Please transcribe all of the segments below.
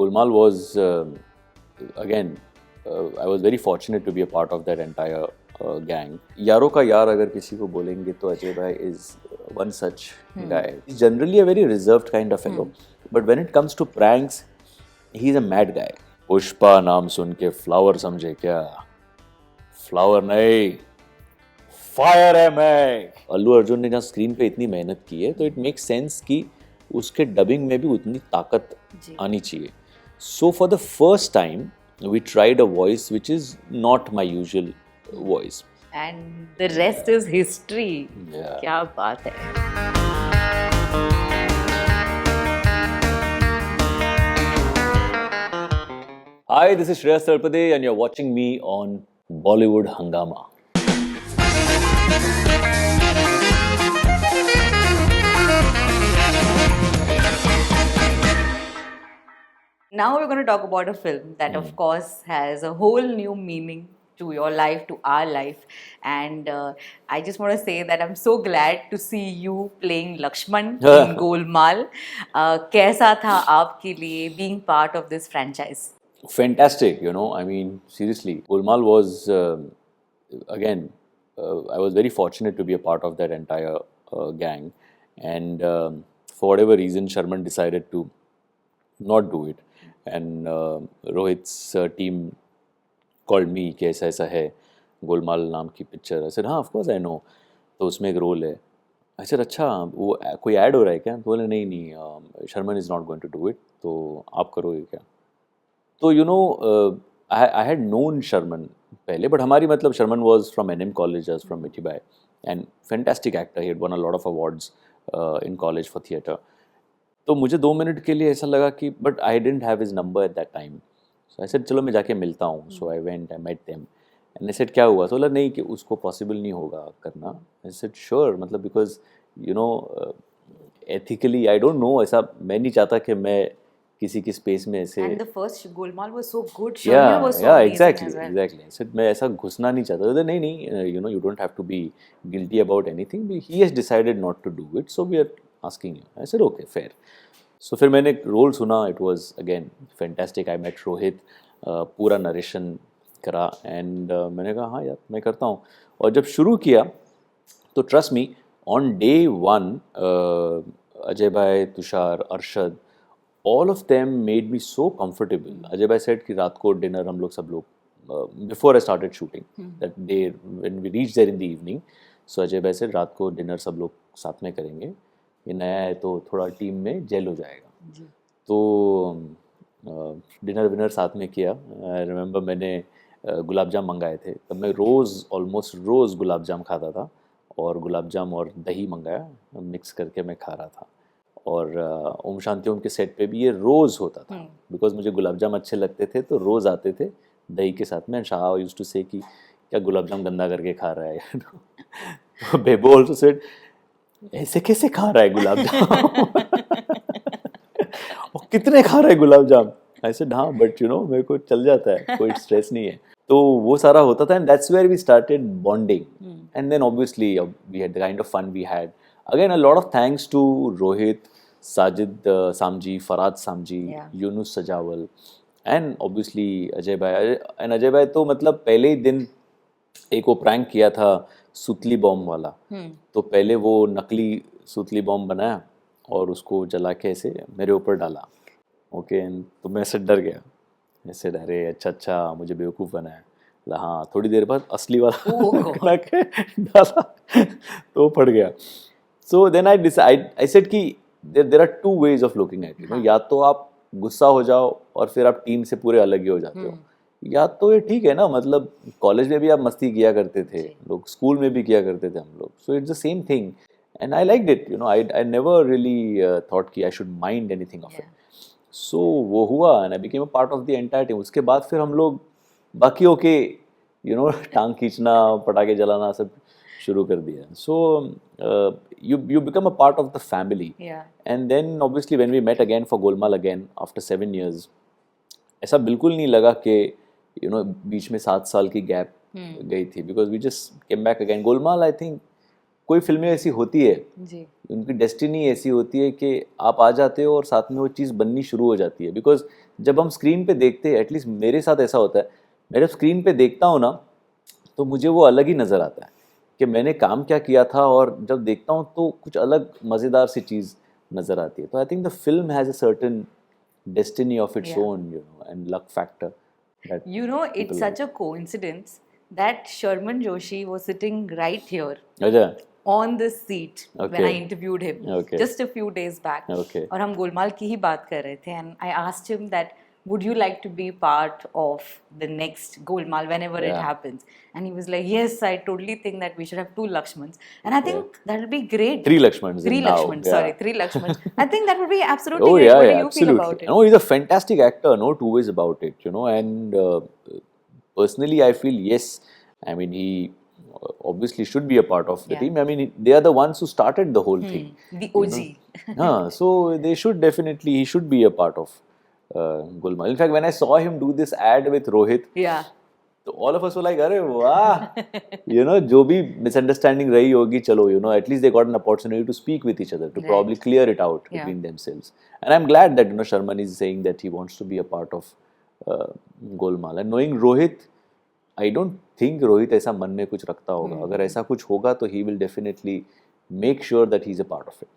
Golmaal was again I was very fortunate to be a part of that entire gang. यारों का यार अगर किसी को बोलेंगे तो अजय भाई is one such guy. He's generally a very reserved kind of fellow, but when it comes to pranks, he's a mad guy. Pushpa नाम सुन के फ्लावर समझे क्या? फ्लावर नहीं, फायर है मैं. अल्लू अर्जुन ने जहाँ स्क्रीन पे इतनी मेहनत की है तो इट मेक सेंस कि उसके डबिंग में भी उतनी ताकत आनी चाहिए. So for the first time we tried a voice which is not my usual voice. And the rest is history. क्या बात है. Hi, this is Shreyas Talpade and you're watching me on Bollywood Hungama. Now we're going to talk about a film that of course has a whole new meaning to your life, to our life, and I just want to say that I'm so glad to see you playing Lakshman in Golmaal. कैसा था आपके लिए being part of this franchise? Fantastic, you know, I mean, seriously, Golmaal was, again, I was very fortunate to be a part of that entire gang, and for whatever reason, Sharman decided to not do it, and Rohit's team called me कि ऐसा ऐसा है गोलमाल नाम की picture. I said हाँ of course I know, तो उसमें एक रोल है. I said अच्छा वो कोई ऐड हो रहा है क्या? तो बोले नहीं नहीं, Sharman is not going to do it, तो आप करोगे क्या? तो you know I had known Sharman पहले, बट हमारी मतलब Sharman was from NM college, from Mithibai, and fantastic actor. He had won a lot of awards in college for theatre. तो मुझे 2 मिनट के लिए ऐसा लगा कि but I didn't have his number at that time. So I said चलो मैं जाके मिलता हूँ. So I went, I met them and I said क्या हुआ? तो बोला नहीं कि उसको पॉसिबल नहीं होगा करना. आई सेड श्योर, मतलब because you know ethically I don't know, ऐसा मैं नहीं चाहता कि मैं किसी की स्पेस में ऐसे. And the first Golmaal was so good. Shamil was so amazing exactly, as well. exactly. I said मैं ऐसा घुसना नहीं चाहता. तो नहीं नहीं, you know, you don't have to be guilty about anything. He has decided not to do it, so we are asking you. I said okay, fair. So फिर मैंने रोल सुना. It was again fantastic. I met Rohit, पूरा narration करा, and मैंने कहा हाँ यार मैं करता हूँ. और जब शुरू किया तो trust me, on day 1 Ajay भाई, Tushar, Arshad, all of them made me so comfortable. Ajay bhai said कि रात को डिनर हम लोग सब लोग, before I started shooting, that day when we reached there in the evening, so Ajay bhai said रात को डिनर सब लोग साथ में करेंगे, ये नया है तो थोड़ा टीम में जेल हो जाएगा. तो डिनर विनर साथ में किया. आई रिमेंबर मैंने गुलाब जाम मंगाए थे, तब मैं ऑलमोस्ट रोज़ गुलाब जाम खाता था, और गुलाब जाम और दही मंगाया, मिक्स करके मैं खा रहा था. और ओम शांति ओम के सेट पे भी ये रोज़ होता था, बिकॉज मुझे गुलाब जाम अच्छे लगते थे, तो रोज़ आते थे दही के साथ में. शाह यूज्ड टू से कि क्या गुलाब जाम गंदा करके खा रहा है. तो बेबो ऑल्सो सेड ऐसे कैसे खा रहा है गुलाब जाम, और कितने खा रहा है गुलाब जाम. आई सेड हाँ बट यू नो मेरे को चल जाता है, कोई स्ट्रेस नहीं है. तो वो सारा होता था, and that's where we started bonding. And then obviously we had the kind of fun we had. Again, a lot of thanks to Rohit, Sajid Samji, Farad Samji, Yunus Sajawal, and obviously Ajay bhai. And Ajay bhai तो मतलब पहले ही दिन एक वो prank किया था सुतली bomb वाला. तो पहले वो नकली सुतली बॉम्ब बनाया और उसको जला के ऐसे मेरे ऊपर डाला. ओके, तो मैं ऐसे डर गया. ऐसे डरे, अच्छा मुझे बेवकूफ़ बनाया. हाँ, थोड़ी देर बाद असली वाला बना के डाला तो पड़ गया. So then I said कि there are 2 ways of looking at it. या तो आप गुस्सा हो जाओ और फिर आप टीम से पूरे अलग ही हो जाते हो, या तो ये ठीक है ना, मतलब कॉलेज में भी आप मस्ती किया करते थे लोग, स्कूल में भी किया करते थे हम लोग. So it's the same thing and I liked it. You know I never really thought कि I should mind anything of it. So वो हुआ and I became a part of the entire team. उसके बाद फिर हम लोग बाकियों के यू नो टांग खींचना, पटाखे जलाना सब शुरू कर दिया. सो you become a part of the family. And then obviously when we met again for Golmaal again after 7 years, ऐसा बिल्कुल नहीं लगा कि you know बीच में 7 साल की गैप गई थी, because we just came back again. Golmaal I think कोई फिल्में ऐसी होती है उनकी डेस्टिनी ऐसी होती है कि आप आ जाते हो और साथ में वो चीज़ बननी शुरू हो जाती है. बिकॉज जब हम स्क्रीन पे देखते हैं, एटलीस्ट मेरे साथ ऐसा होता है, मैं जब स्क्रीन पे देखता हूँ ना तो मुझे वो अलग ही नज़र आता है कि मैंने काम क्या किया था, और जब देखता हूँ तो कुछ अलग मज़ेदार सी चीज़ नज़र आती है. तो I think the film has a certain destiny of its Yeah. own, and luck factor. That You know, it's people such a coincidence that Sharman Joshi was sitting right here like. Ajay. on this seat when Okay. I interviewed him Okay. just a few days back. Okay. और हम गोलमाल की ही बात कर रहे थे, and I asked him that would you like to be part of the next Golmaal whenever it Yeah. happens, and he was like, yes, I totally think that we should have 2 Lakshmans, and I think that would be great. 3 Lakshmans. 3 now. Lakshmans, Yeah. sorry, 3 Lakshmans. I think that would be absolutely Oh great. yeah, What yeah, do you absolutely. feel about it? No, he's a fantastic actor. No two ways about it. And personally, I feel yes. I mean, he obviously should be a part of the Yeah. team. I mean, they are the ones who started the whole thing. The OG. So they should definitely. He should be a part of Golmaal. In fact, when I saw him do this ad with Rohit, Yeah. तो all of us were like, अरे वाह, जो भी misunderstanding रही होगी, चलो, at least they got an opportunity to speak with each other, to probably clear it out between themselves. And I'm glad that, Sharman is saying that he wants to be a part of Golmaal. And knowing Rohit, I don't think Rohit ऐसा मन में कुछ रखता होगा. अगर ऐसा कुछ होगा तो he will definitely make sure that he's a part of it.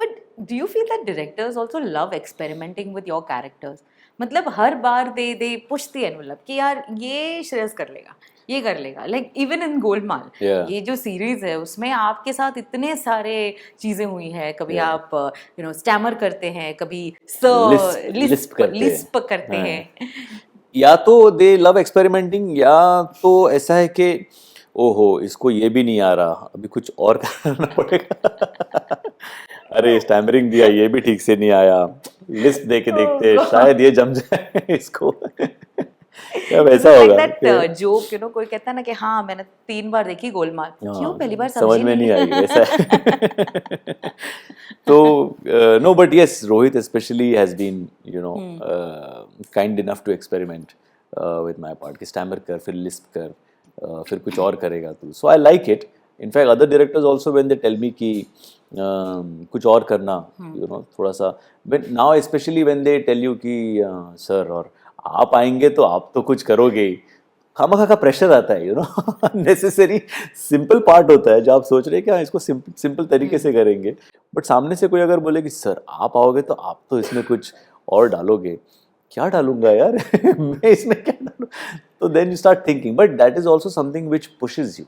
But do you feel that directors also love experimenting with your characters? मतलब हर बार they push the envelope कि यार ये श्रेयस कर लेगा, ये कर लेगा. Like even in गोलमाल, ये जो सीरीज है उसमें आपके साथ इतने सारे चीजें हुई है. कभी आप स्टैमर करते हैं, कभी लिस्प करते हैं. या तो दे लव एक्सपेरिमेंटिंग, या तो ऐसा है कि ओहो इसको ये भी नहीं आ रहा, अभी कुछ और करना पड़ेगा. अरे स्टैमरिंग दिया, ये भी ठीक से नहीं आया, लिस्ट देके देखते शायद ये जम जाए इसको. क्या वैसा होगा that joke, कोई कहता है ना कि हाँ मैंने 3 बार देखी गोलमाल, क्यों पहली बार समझ में नहीं आई, वैसा. तो no, but yes, Rohit especially has been kind enough to experiment with my part. कि स्टैमर कर, फिर लिस्ट कर, फिर कुछ और करेगा तू. So I like it. In fact, other directors also, when they tell me कि कुछ और करना, थोड़ा सा, now especially when they tell you कि सर और आप आएंगे तो आप तो कुछ करोगे ही, खामखा का प्रेशर आता है, नेसेसरी सिंपल पार्ट होता है जो आप सोच रहे हैं कि हाँ इसको सिंपल तरीके से करेंगे, बट सामने से कोई अगर बोले कि सर आप आओगे तो आप तो इसमें कुछ और डालोगे, क्या डालूंगा यार मैं इसमें क्या डालूं, तो then you start thinking, but that is also something which pushes you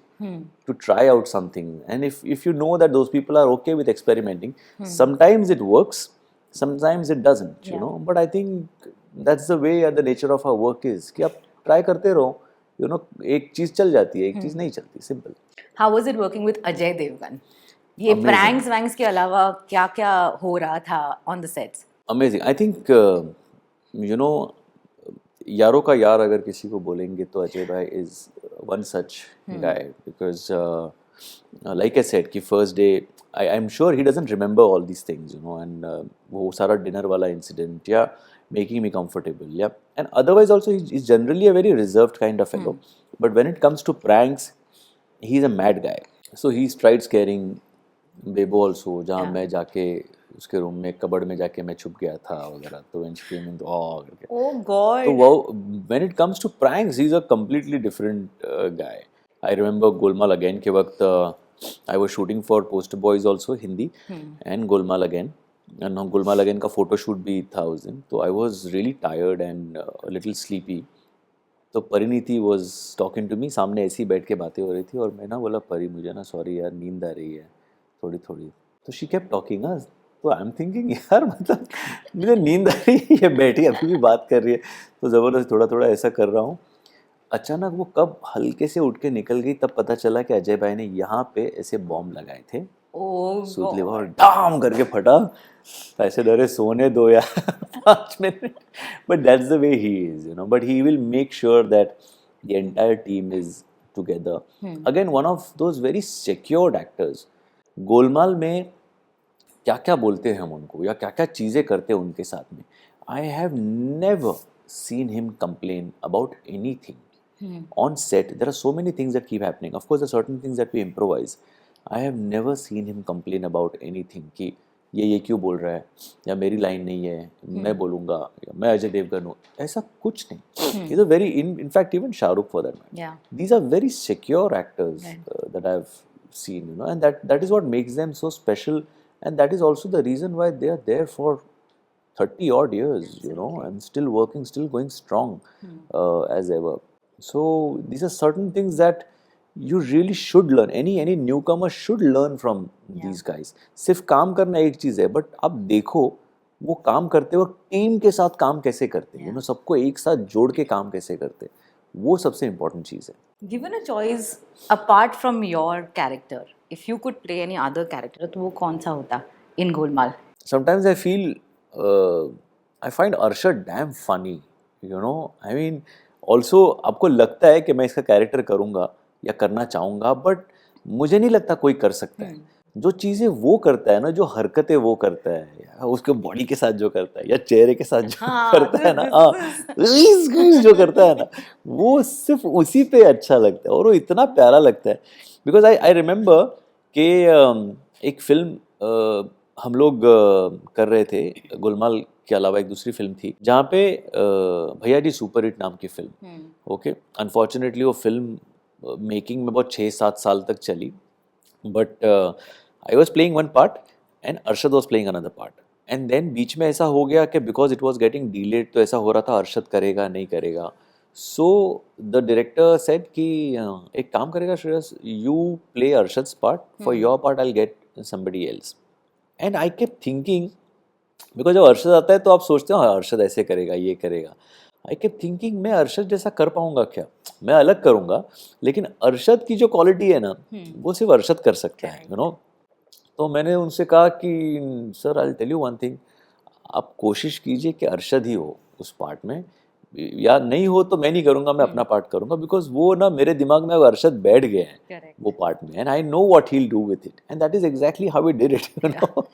to try out something, and if you know that those people are okay with experimenting, sometimes it works, sometimes it doesn't, but I think that's the way the nature of our work is कि आप try करते रहो, एक चीज चल जाती है, एक चीज नहीं चलती, simple. How was it working with Ajay Devgan? ये pranks वैंक्स के अलावा क्या क्या हो रहा था on the sets? Amazing. I think यारों का यार अगर किसी को बोलेंगे तो अजय भाई is one such guy, because like I said कि first day I'm sure he doesn't remember all these things, and वो सारा dinner वाला incident, making me comfortable, and otherwise also he's generally a very reserved kind of fellow, but when it comes to pranks he's a mad guy. So he's tried scaring Bebo also, जहाँ मैं जाके उसके room में कबड़ में जाके मैं छुप गया था वगैरह, तो when she came in, oh god, तो वो when it comes to pranks he's a completely different guy. I remember Golmaal Again के वक्त I was shooting for Poster Boys also Hindi and Golmaal Again, and Golmaal Again का photo shoot भी था उस दिन, तो I was really tired and a little sleepy. तो Parineeti was talking to me, सामने ऐसी बैठ के बातें हो रही थी, और मैं ना बोला परी मुझे ना सॉरी यार नींद आ रही है थोड़ी थोड़ी, तो she kept talking us, तो आई एम थिंकिंग यार मतलब मुझे नींद आ रही है, ये बैठी अभी भी बात कर रही है, तो ज़बरदस्त थोड़ा थोड़ा ऐसा कर रहा हूँ. अचानक वो कब हल्के से उठ के निकल गई, तब पता चला कि अजय भाई ने यहाँ पे ऐसे बॉम्ब लगाए थे, सूतली और डाम करके फटा. ऐसे डरे सोने दो यार 5 minute, but that's the way he is, but he will make sure that the entire team is together. Again one of those very secured actors. Golmaal में क्या क्या बोलते हैं हम उनको, या क्या क्या चीज़ें करते हैं उनके साथ में, I have never seen him complain about anything. On set there are so many things that keep happening. Of course there are certain things that we improvise, I have never seen him complain about anything कि ये क्यों बोल रहा है, या मेरी line नहीं है, मैं बोलूँगा, या मैं अजय देवगन हूँ, ऐसा कुछ नहीं. He's a very, in fact, even Shahrukh for that matter. Yeah. These are very secure actors that I've seen, you know, and that is what makes them so special, and that is also the reason why they are there for 30 odd years, you know, and still working, still going strong as ever. So these are certain things that you really should learn. Any newcomer should learn from these guys. सिर्फ काम करना एक चीज़ है, but अब देखो वो काम करते वक्त टीम के साथ काम कैसे करते हैं, you know, सबको एक साथ जोड़ के काम कैसे करते हैं, वो सबसे इम्पोर्टेंट चीज़ है. Given a choice apart from your character, if you could play any other character, तो वो कौन सा होता in Golmaal? Sometimes I feel I find Arshad damn funny, you know. I mean, also आपको लगता है कि मैं इसका कैरेक्टर करूँगा या करना चाहूँगा, बट मुझे नहीं लगता कोई कर सकता है. जो चीज़ें वो करता है ना, जो हरकतें वो करता है, या उसके बॉडी के साथ जो करता है, या चेहरे के साथ जो करता है ना, जो करता है ना, वो सिर्फ उसी पे अच्छा लगता है और वो इतना प्यारा लगता है. बिकॉज आई रिमेम्बर कि एक फिल्म हम लोग कर रहे थे, गोलमाल के अलावा एक दूसरी फिल्म थी जहाँ पे भैया जी सुपर हिट नाम की फिल्म. ओके, अनफॉर्चुनेटली वो फिल्म मेकिंग में बहुत 6-7 साल तक चली, but I was playing one part and Arshad was playing another part, and then बीच में ऐसा हो गया कि because it was getting delayed, तो ऐसा हो रहा था अरशद करेगा नहीं करेगा. सो द डायरेक्टर सेड कि एक काम करेगा Shreyas, you play Arshad's part, for your part I will get somebody else. And I kept thinking, because जब अरशद आता है तो आप सोचते हो अरशद ऐसे करेगा, ये करेगा. आई केप्ट थिंकिंग मैं अरशद जैसा कर पाऊंगा क्या, मैं अलग करूंगा, लेकिन अरशद की जो क्वालिटी है ना, वो सिर्फ अरशद कर सकता है, यू नो. तो मैंने उनसे कहा कि sir I will tell you one thing, आप कोशिश कीजिए कि अरशद ही हो उस पार्ट में, या नहीं हो तो मैं नहीं करूँगा, मैं अपना पार्ट करूँगा. बिकॉज वो ना मेरे दिमाग में अब अरशद बैठ गए हैं वो पार्ट में, and I know what he will do with it, and that is exactly how he did it, you no.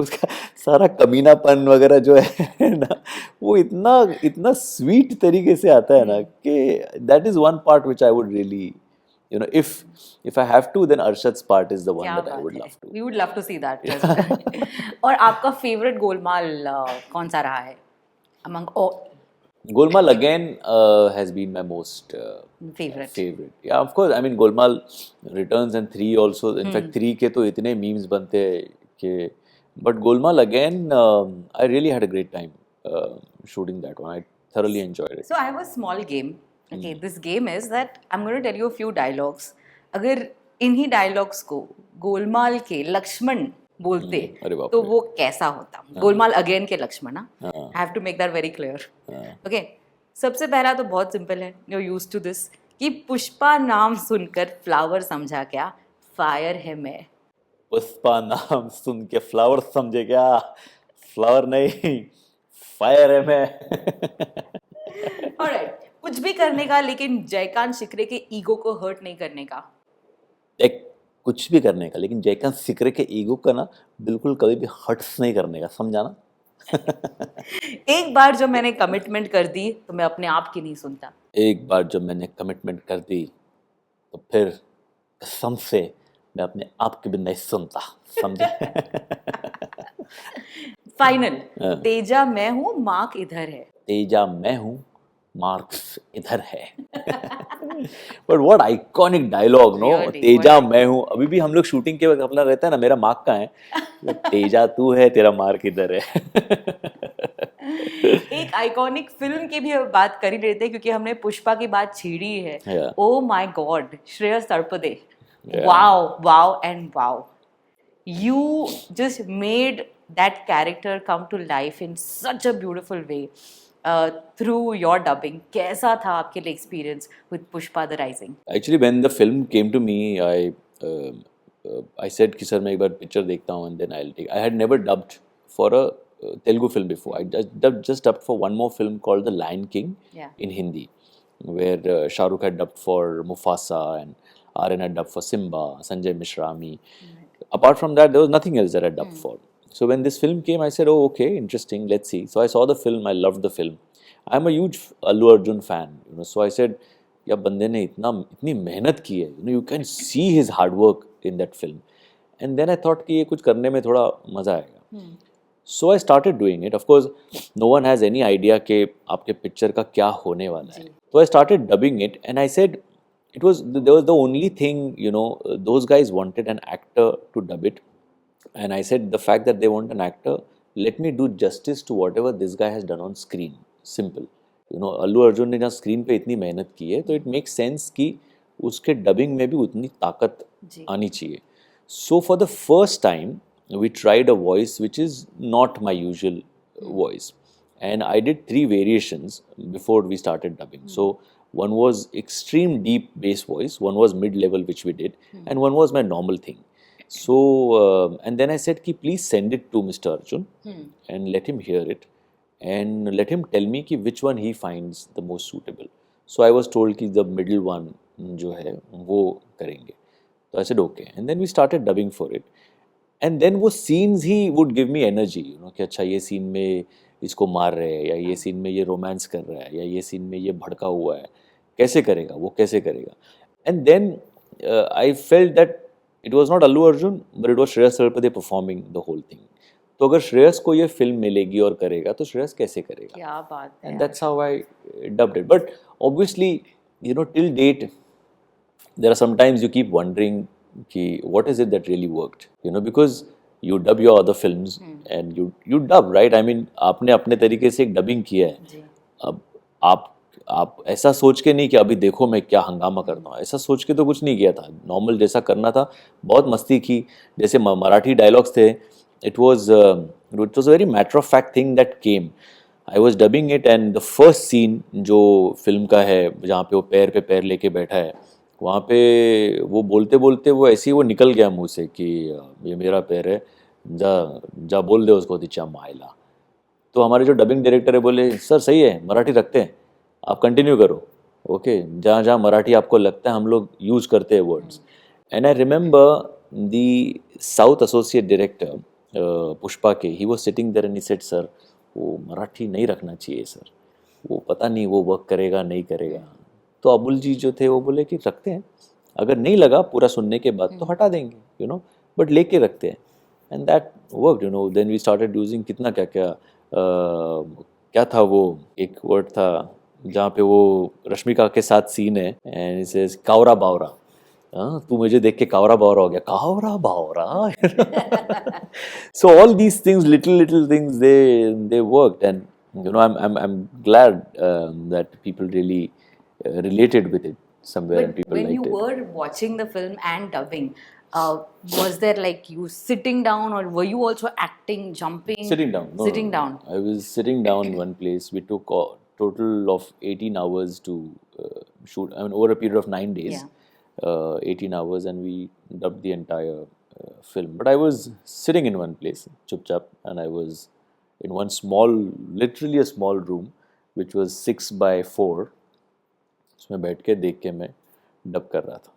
उसका सारा कमीनापन वगैरह जो है ना, वो इतना इतना स्वीट तरीके से आता है ना कि that is one part which I would really, you know, if I have to, then Arshad's part is the one that I would love to. We would love to see that. और आपका favorite Golmaal कौन सा रहा है among all? Golmaal again has been my most favorite. Yeah, of course. I mean, Golmaal Returns and 3 also. In fact, 3 के तो इतने memes बनते हैं कि, but Golmaal again, I really had a great time shooting that one. I thoroughly enjoyed it. So I have a small game. Okay, this game is that I'm going to tell you a few dialogues. अगर इन्हीं dialogues को गोलमाल के लक्ष्मण बोलते तो वो कैसा होता? Golmaal again के Lakshman. I have to make that very clear. Okay, सबसे पहला तो बहुत सिंपल है, you're used to this, कि पुष्पा नाम सुनकर फ्लावर समझा क्या, फायर है मैं. पुष्पा नाम सुन के फ्लावर समझे क्या, फ्लावर नहीं फायर है मैं. Alright, कुछ भी करने का लेकिन जयकांत शिकरे के ईगो को हर्ट नहीं करने का. एक कुछ भी करने का, लेकिन जयकांत शिकरे के ईगो का ना बिल्कुल कभी भी हर्ट्स नहीं करने का, समझा ना. एक बार जब मैंने कमिटमेंट कर दी तो मैं अपने आप की नहीं सुनता. एक बार जब मैंने कमिटमेंट कर दी तो फिर कसम से मैं अपने आप की भी नहीं सुनता, समझे. फाइनल, तेजा मैं हूँ, मार्क इधर है. तेजा मैं हूँ, मार्क्स इधर है. But what iconic dialogue, no. Teja मैं हूँ, अभी भी हम लोग शूटिंग के वक्त अपना रहता है ना, मेरा मार्क कहाँ है, तेजा तू है, तेरा मार्क इधर है. एक आइकॉनिक फिल्म की भी बात कर ही लेते हैं क्योंकि हमने पुष्पा की बात छेड़ी है. Oh my God, Shreyas Talpade, wow and wow, you just made that character come to life in such a beautiful way through your dubbing. कैसा था आपके लिए experience with Pushpa the Rising? Actually, when the film came to me, I said कि sir मैं एक बार picture देखता हूँ and then I'll take. I had never dubbed for a Telugu film before. I just dubbed for one more film called The Lion King in Hindi, where Shah Rukh had dubbed for Mufasa and Aryan had dubbed for Simba, Sanjay Mishra, me. Apart from that, there was nothing else that I dubbed for. So when this film came, I said, oh, okay, interesting, let's see. So I saw the film, I loved the film. I'm a huge Allu Arjun fan, you know. So I said, यार बंदे ने इतनी मेहनत की है, you know, you can see his hard work in that film. And then I thought कि ये कुछ करने में थोड़ा मज़ा आएगा. So I started doing it. Of course no one has any idea कि आपके पिक्चर का क्या होने वाला है. तो I started dubbing it and I said it was there was the only thing, you know, those guys wanted an actor to dub it, and I said the fact that they want an actor, let me do justice to whatever this guy has done on screen. Simple. You know, Allu Arjun ने जहाँ screen पे इतनी मेहनत की है तो it make sense कि उसके डबिंग में भी उतनी ताकत आनी चाहिए. So for the first time we tried a voice which is not my usual voice, and I did 3 variations before we started dubbing. So one was extreme deep bass voice, one was mid level which we did, and one was my normal thing. So and then I said ki please send it to Mr. Arjun and let him hear it and let him tell me ki which one he finds the most suitable. So I was told ki the middle one जो है वो करेंगे. So I said okay, and then we started dubbing for it. And then वो scenes he would give me energy, you know, कि अच्छा ये scene में इसको मार रहे हैं, या ये सीन में ये रोमांस कर रहा है, या ये सीन में ये भड़का हुआ है, कैसे करेगा वो, कैसे करेगा. And then I felt that it was not Allu Arjun but it was Shreyas Talpade performing the whole thing. तो अगर श्रेयस को ये फिल्म मिलेगी और करेगा तो श्रेयस कैसे करेगा. क्या बात है. And that's how I dubbed it. But obviously you know till date there are sometimes you keep wondering कि what is it that really worked, you know, because you dub your other films and you dub, right? I mean, आपने अपने तरीके से एक dubbing किया है. अब आप ऐसा सोच के नहीं कि अभी देखो मैं क्या हंगामा करता हूँ, ऐसा सोच के तो कुछ नहीं किया था. नॉर्मल जैसा करना था, बहुत मस्ती की. जैसे मराठी डायलॉग्स थे, it was a very matter of fact thing that came. I was dubbing it and the first scene जो फिल्म का है जहाँ पे वो पैर पे पैर लेके बैठा है, वहाँ पे वो बोलते बोलते वो ऐसे ही वो निकल गया मुँह से कि ये मेरा पैर है, जा जा बोल दे उसको तिच्या मायला. तो हमारे जो डबिंग डायरेक्टर है बोले सर सही है, मराठी रखते हैं, आप कंटिन्यू करो. ओके, जहाँ जहाँ मराठी आपको लगता है हम लोग यूज़ करते हैं words. And I remember the south associate director Pushpa के, he was sitting there and he said sir वो मराठी नहीं रखना चाहिए सर, वो पता नहीं वो वर्क करेगा नहीं करेगा. तो अबुल जी जो थे वो बोले कि रखते हैं, अगर नहीं लगा पूरा सुनने के बाद तो हटा देंगे, यू नो, बट लेके रखते हैं. And that worked, you know. Then we started using कितना क्या क्या क्या था वो एक वर्ड था जहाँ पे वो रश्मिका के साथ सीन है एंड इट सेज कावरा बावरा. तू मुझे देख के कावरा बावरा हो गया, कावरा बावरा. So all these things, little things, they worked, and you know I'm glad that people really related with it somewhere, and people liked it. When you were watching the film and dubbing, was there like you sitting down, or were you also acting, jumping? Sitting down. Sitting down. I was sitting down in one place. We took a total of 18 hours to shoot. I mean, over a period of 9 days, 18 hours, and we dubbed the entire film. But I was sitting in one place, chup chap, and I was in one small, literally a small room, which was 6 by 4. उसमें बैठ के देख के मैं dub कर रहा था.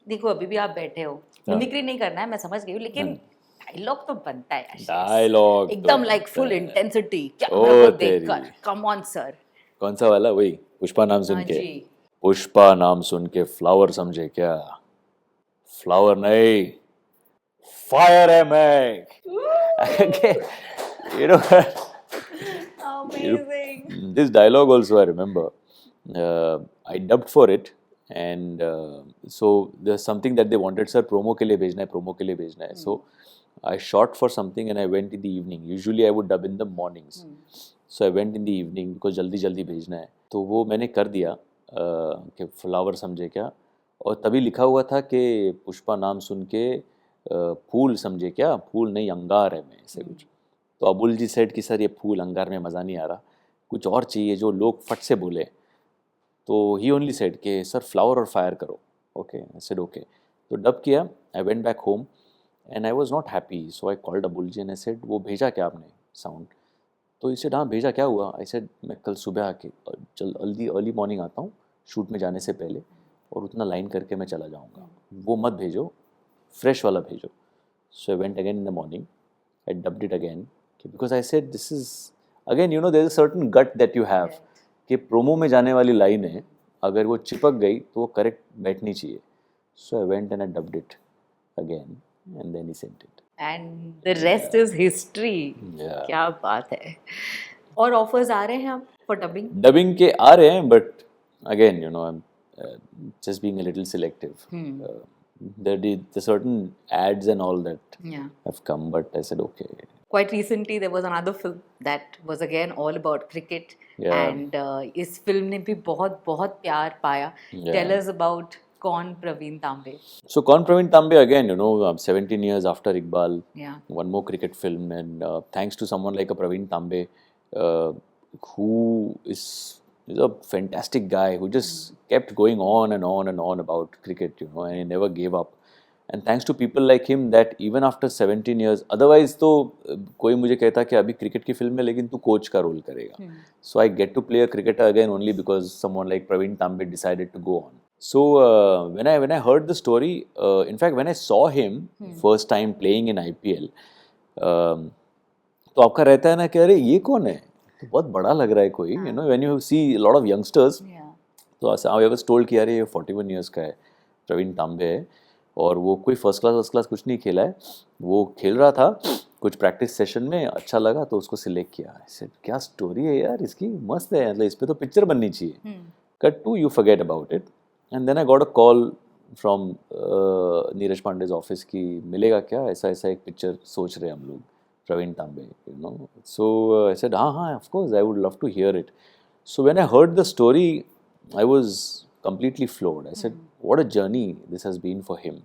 देखो अभी भी आप बैठे हो, मिमिक्री नहीं करना है, मैं समझ गई हूँ, लेकिन डायलॉग तो बनता है यार. डायलॉग एकदम लाइक फुल इंटेंसिटी, कैमरा को देखकर. Come on sir. कौन सा वाला? वही पुष्पा नाम सुन के. पुष्पा नाम सुन के फ्लावर समझे क्या? फ्लावर नहीं, फायर है मैं. You know, amazing. This dialogue also I remember. I dubbed for it, and so there's something that they wanted, sir promo के लिए भेजना है. So I shot for something and I went in the evening. Usually I would dub in the mornings. So I went in the evening because जल्दी भेजना है. तो वो मैंने कर दिया कि फ्लावर समझे क्या, और तभी लिखा हुआ था कि पुष्पा नाम सुन के फूल समझे क्या, फूल नहीं अंगार है मैं, ऐसे कुछ. तो अबुल जी सेड कि सर ये फूल अंगार में मज़ा नहीं आ रहा, कुछ और चाहिए जो लोग फट से बोले. तो ही ओनली सेड कि सर फ्लावर और फायर करो. Okay, I said okay. तो डब किया. I went back home and I was not happy. So I called Abul ji and I said वो भेजा क्या आपने साउंड? तो इसे हाँ भेजा, क्या हुआ? आई सेड मैं कल सुबह आके जल्दी अर्ली मॉर्निंग आता हूँ शूट में जाने से पहले, और उतना लाइन करके मैं चला जाऊँगा, वो मत भेजो, फ्रेश वाला भेजो. So I went again in the morning, I dubbed it again, because I said this is again, you know, there is a certain gut that you have कि प्रोमो में जाने वाली लाइन है, अगर वो चिपक गई तो वो करेक्ट बैठनी चाहिए. So I went and I dubbed it again and then he sent it. And the rest is history. Yeah. क्या बात है. और offers आ रहे हैं अब for dubbing? Dubbing के आ रहे हैं, but again, you know, I'm just being a little selective. The certain ads and all that Yeah. have come, but I said okay. Quite recently there was another film that was again all about cricket. Yeah. And इस film ने भी बहुत बहुत प्यार पाया. Yeah. Tell us about कौन प्रवीण तांबे. So Kaun Praveen Tambe, again, you know, 17 years after Iqbal, Yeah. one more cricket film, and thanks to someone like a Praveen Tambe, who is a fantastic guy who just kept going on and on and on about cricket, you know, and he never gave up. And thanks to people like him that even after 17 years, otherwise तो कोई मुझे कहता कि अभी cricket की film है लेकिन तू कोच का रोल करेगा. So I get to play a cricketer again only because someone like Praveen Tambe decided to go on. So when I heard the story, in fact when I saw him first time playing in IPL, तो आपका रहता है ना कि अरे ये कौन है, तो बहुत बड़ा लग रहा है कोई, you know, when you see a lot of youngsters, तो I was told कि अरे ये 41 years का है, प्रवीण तांबे है, और वो कोई फर्स्ट क्लास कुछ नहीं खेला है, वो खेल रहा था कुछ प्रैक्टिस सेशन में, अच्छा लगा तो उसको सिलेक्ट किया. I said, क्या स्टोरी है यार इसकी, मस्त है, मतलब इस पे तो पिक्चर बननी चाहिए. Cut to, you forget about it. And then I got a call from Neeraj पांडे's office कि मिलेगा क्या, ऐसा एक पिक्चर सोच रहे हैं हम लोग, प्रवीण तांबे, you know. So I said, हाँ, of course, I would love to hear it. So when I heard the story, I was completely floored. I said, what a journey this has been for him.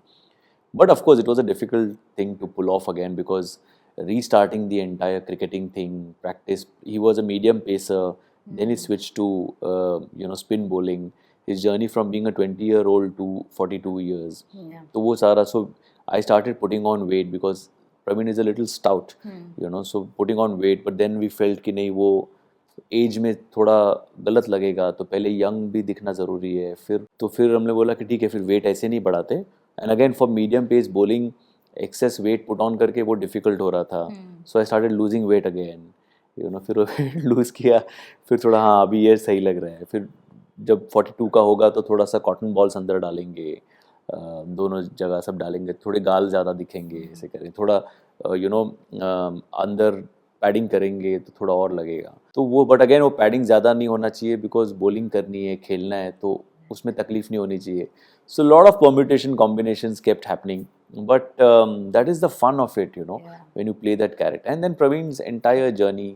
But of course, it was a difficult thing to pull off again because restarting the entire cricketing thing, practice, he was a medium pacer, then he switched to, spin bowling. His journey from being a 20-year-old to 42 years. Yeah. So wo sara, so I started putting on weight because Praveen is a little stout, you know, so putting on weight, but then we felt कि नहीं वो as में थोड़ा गलत लगेगा, तो पहले young भी दिखना ज़रूरी है. फिर हमने बोला कि ठीक है, फिर वेट ऐसे नहीं बढ़ाते. And again for medium pace bowling excess weight put on करके वो डिफ़िकल्ट हो रहा था. So I started losing weight again, you know. फिर वेट लूज़ किया, फिर थोड़ा हाँ अभी ये सही लग रहा है. फिर जब 42 का होगा तो थोड़ा सा कॉटन बॉल्स अंदर डालेंगे, दोनों जगह सब डालेंगे, थोड़े गाल ज़्यादा दिखेंगे, ऐसे करें थोड़ा अंदर पैडिंग करेंगे तो थोड़ा और लगेगा. तो वो बट अगेन वो पैडिंग ज़्यादा नहीं होना चाहिए बिकॉज बॉलिंग करनी है, खेलना है, तो उसमें तकलीफ नहीं होनी चाहिए. So lot of permutation combinations kept happening, but that is the fun of it, you know, when you play that character. And then Praveen's entire journey,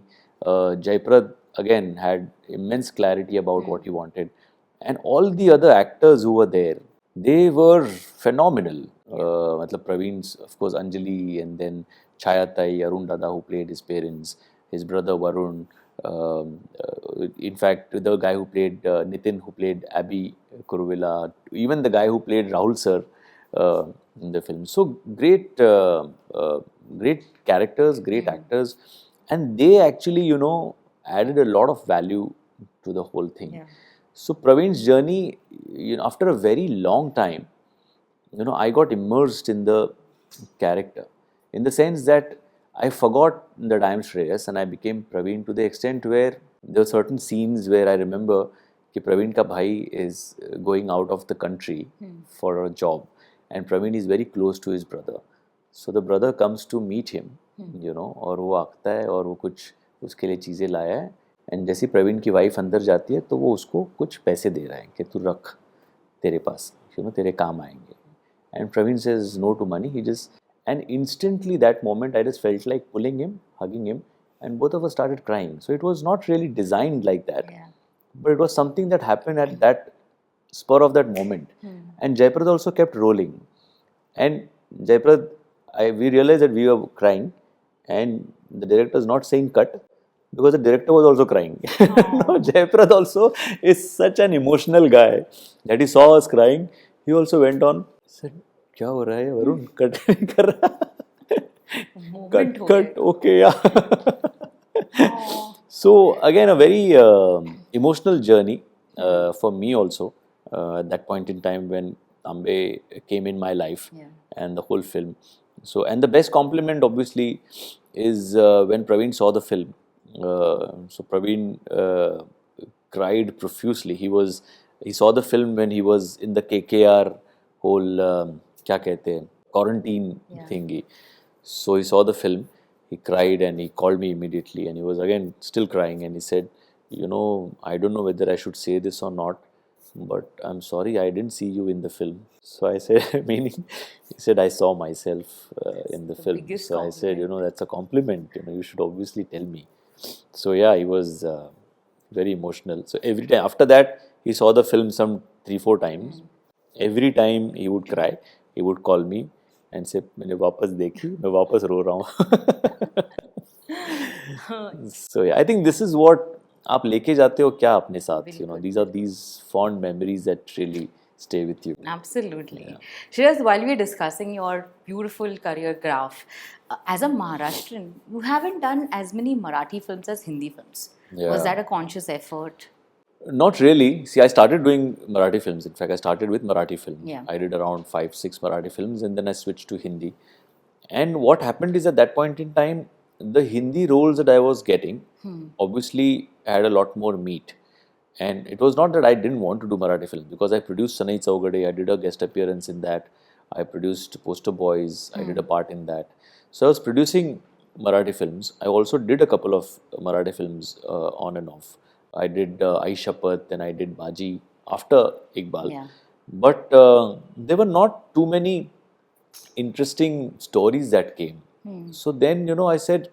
Jaiprad again had immense clarity about what he wanted, and all the other actors who were there, they were phenomenal. Matlab Praveen's, of course, Anjali, and then Chayatai, Arun Dada, who played his parents, his brother Varun, in fact the guy who played Nitin, who played Abby Kuruvilla, even the guy who played Rahul sir in the film. So great characters, great actors, and they actually, you know, added a lot of value to the whole thing. Yeah. So Praveen's journey, you know, after a very long time, you know, I got immersed in the character, in the sense that I forgot that I am Shreyas and I became Praveen, to the extent where there were certain scenes where I remember कि Praveen का भाई is going out of the country for a job, and Praveen is very close to his brother. So the brother comes to meet him, you know, और वो आता है और वो कुछ उसके लिए चीज़ें लाया है, एंड जैसे प्रवीण की वाइफ अंदर जाती है तो वो उसको कुछ पैसे दे रहा है कि तू रख, तेरे पास, यू नो, तेरे काम आएंगे. And Praveen says no to money, he just, and instantly that moment I just felt like pulling him, hugging him, and both of us started crying. So it was not really designed like that, but it was something that happened at that spur of that moment. And Jaiprad also kept rolling, and Jaiprad, we realized that we were crying, and the director is not saying cut because the director was also crying. No, Jaiprad also is such an emotional guy that he saw us crying. He also went on, said, क्या हो रहा है Varun, cut नहीं कर रहा, cut okay, yeah. So again, a very emotional journey for me also at that point in time when Tambe came in my life, and the whole film. So, and the best compliment obviously is when Praveen saw the film. So Praveen cried profusely. He saw the film when he was in the KKR whole क्या कहते हैं quarantine thingy. So he saw the film, he cried and he called me immediately and he was again still crying and he said, you know, I don't know whether I should say this or not, but I'm sorry I didn't see you in the film. So I said, meaning, he said, I saw myself in the film. biggest So I said, you know, that's a compliment, you know, you should obviously tell me. So yeah, he was very emotional. So every time after that, he saw the film some 3-4 times. Every time he would cry, he would call me and say, मैंने वापस देखी, मैं वापस रो रहा हूँ. So yeah, I think this is what आप लेके जाते हो क्या अपने साथ. You know, these are these fond memories that really stay with you. Absolutely. Shreyas, while we are discussing your beautiful career graph, as a Maharashtrian, you haven't done as many Marathi films as Hindi films. Yeah. Was that a conscious effort? Not really. See, I started doing Marathi films. In fact, I started with Marathi films. Yeah. I did around 5-6 Marathi films and then I switched to Hindi. And what happened is at that point in time, the Hindi roles that I was getting obviously had a lot more meat. And it was not that I didn't want to do Marathi films because I produced Sanai Chaugade, I did a guest appearance in that. I produced Poster Boys, I did a part in that. So I was producing Marathi films. I also did a couple of Marathi films on and off. I did Ai Shapath, then I did Baji after Iqbal. Yeah. But there were not too many interesting stories that came. So then, you know, I said,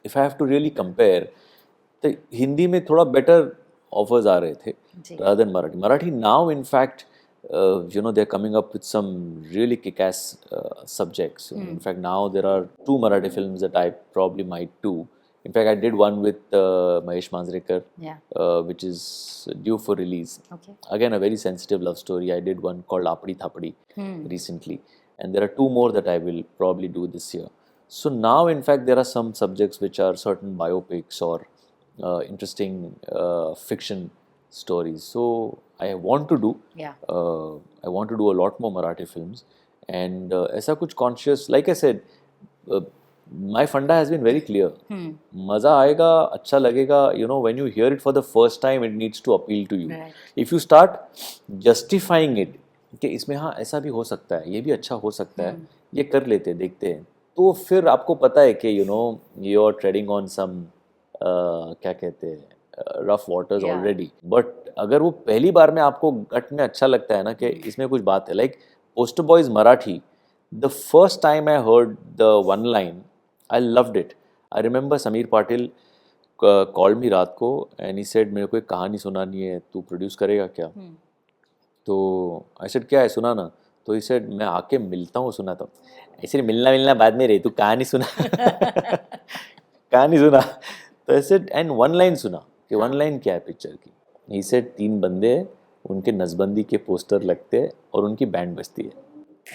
if I have to really compare, the Hindi में थोड़ा better offers आ रहे थे rather than Marathi. Marathi now, in fact, you know, they're coming up with some really kick-ass subjects. In fact, now there are 2 Marathi films that I probably might do. In fact, I did one with Mahesh Manjrekar, which is due for release. Okay. Again, a very sensitive love story. I did one called Apdi Thapdi recently. And there are 2 more that I will probably do this year. So now, in fact, there are some subjects which are certain biopics or interesting fiction stories. So I want to do. I want to do a lot more Marathi films. And ऐसा कुछ conscious, like I said, my funda has been very clear. मजा आएगा, अच्छा लगेगा. You know, when you hear it for the first time, it needs to appeal to you. Right. If you start justifying it, कि इसमें हाँ ऐसा भी हो सकता है, ये भी अच्छा हो सकता है, ये कर लेते, देखते हैं, तो फिर आपको पता है कि you know you are treading on some क्या कहते हैं rough waters already. But अगर वो पहली बार में आपको गट में अच्छा लगता है ना कि इसमें कुछ बात है, like Poster Boys Marathi, the first time I heard the one line, I loved it. I remember Sameer Patil called me रात को and he said, मेरे को एक कहानी सुनानी है, तू प्रोड्यूस करेगा क्या? तो I said, क्या है, सुना ना. तो he said, मैं आके मिलता हूँ, सुनाता हूँ. ऐसे मिलना बाद में रहे, तू कहानी सुना. कहानी सुना. तो I said, and one line सुना कि one line क्या है पिक्चर की. He said, 3 बंदे हैं, उनके नसबंदी के पोस्टर लगते हैं और उनकी बैंड बजती है.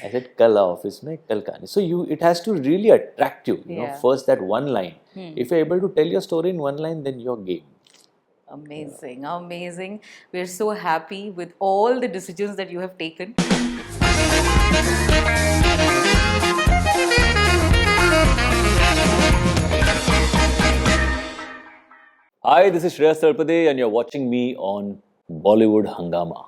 I said, कल ऑफिस में कल कहानी. So it has to really attract you. You know, first that one line. If you're able to tell your story in one line, then you're game. Amazing, amazing. We're so happy with all the decisions that you have taken. Hi, this is Shreyas Talpade and you're watching me on Bollywood Hungama.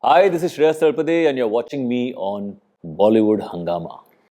Hi, this is Shreyas Talpade and you're watching me on Bollywood Hungama.